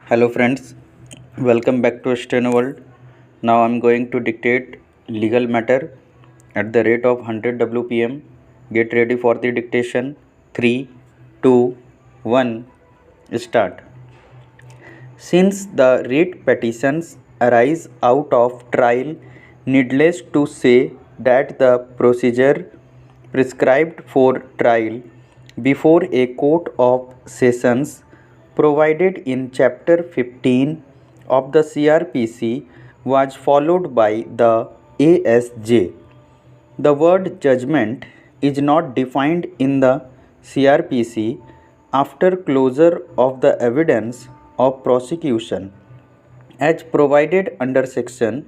Hello friends, welcome back to Steno World. Now I'm going to dictate legal matter at the rate of 100 WPM. Get ready for the dictation. 3, 2, 1, start. Since the writ petitions arise out of trial, needless to say that the procedure prescribed for trial before a court of sessions provided in chapter 15 of the CRPC was followed by the ASJ. The word judgment is not defined in the CRPC after closure of the evidence of prosecution. As provided under section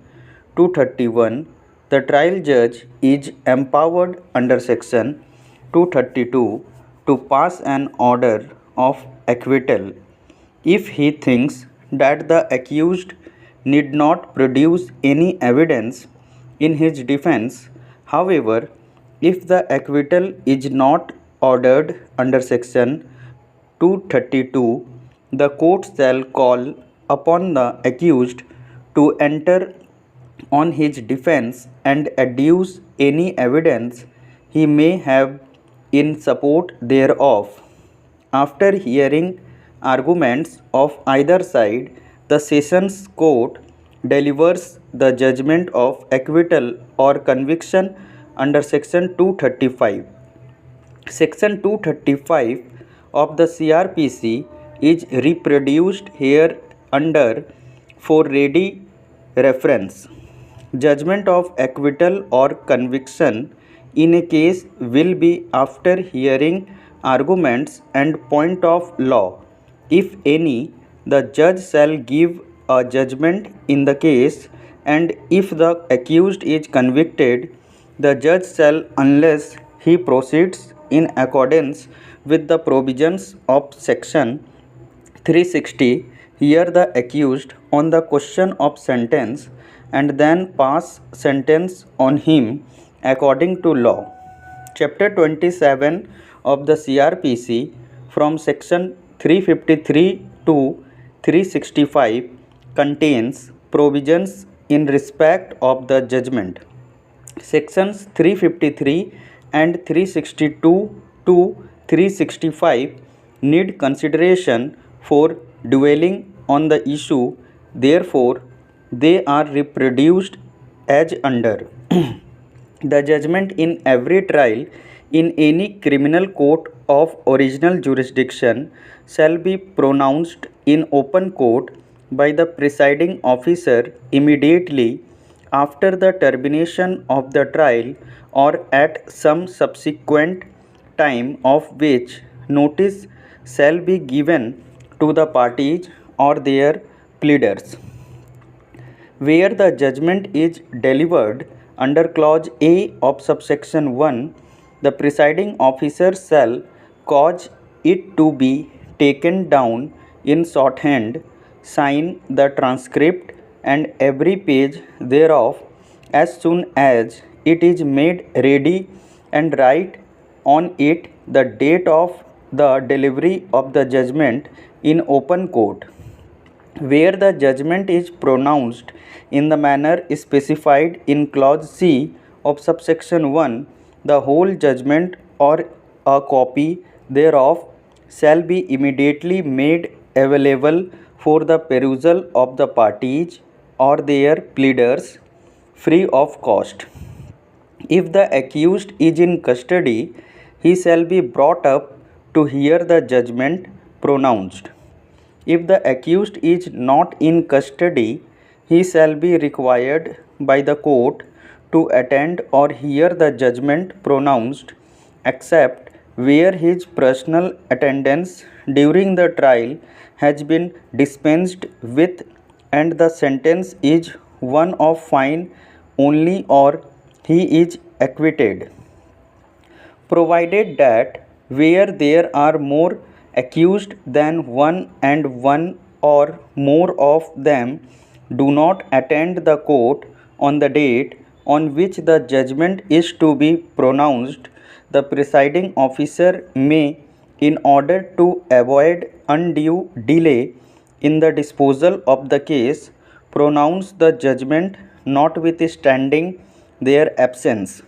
231, the trial judge is empowered under section 232 to pass an order of acquittal if he thinks that the accused need not produce any evidence in his defense. However, if the acquittal is not ordered under section 232, the court shall call upon the accused to enter on his defense and adduce any evidence he may have in support thereof. After hearing arguments of either side, the Sessions Court delivers the judgment of acquittal or conviction under Section 235. Section 235 of the CRPC is reproduced here under for ready reference. Judgment of acquittal or conviction in a case will be after hearing arguments and point of law. If any, the judge shall give a judgment in the case, and if the accused is convicted, the judge shall, unless he proceeds in accordance with the provisions of section 360, hear the accused on the question of sentence and then pass sentence on him according to law. Chapter 27 of the CRPC from section 353 to 365 contains provisions in respect of the judgment. Sections 353 and 362 to 365 need consideration for dwelling on the issue, therefore, they are reproduced as under. The judgment in every trial in any criminal court of original jurisdiction shall be pronounced in open court by the presiding officer immediately after the termination of the trial or at some subsequent time of which notice shall be given to the parties or their pleaders. Where the judgment is delivered under clause A of subsection 1, the presiding officer shall cause it to be taken down in shorthand, sign the transcript and every page thereof as soon as it is made ready, and write on it the date of the delivery of the judgment in open court. Where the judgment is pronounced in the manner specified in clause C of subsection 1, the whole judgment or a copy thereof shall be immediately made available for the perusal of the parties or their pleaders free of cost. If the accused is in custody, he shall be brought up to hear the judgment pronounced. If the accused is not in custody, he shall be required by the court to attend or hear the judgment pronounced, except where his personal attendance during the trial has been dispensed with and the sentence is one of fine only or he is acquitted. Provided that where there are more accused than one and one or more of them do not attend the court on the date on which the judgment is to be pronounced, the presiding officer may, in order to avoid undue delay, in the disposal of the case, pronounce the judgment notwithstanding their absence.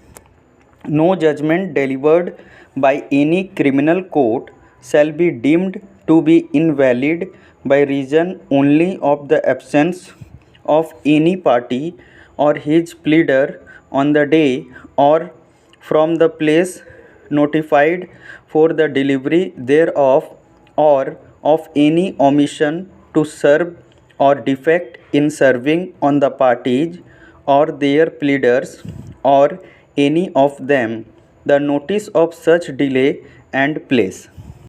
No judgment delivered by any criminal court shall be deemed to be invalid by reason only of the absence of any party or his pleader on the day or from the place notified for the delivery thereof, or of any omission to serve or defect in serving on the parties or their pleaders, or any of them, the notice of such delay and place.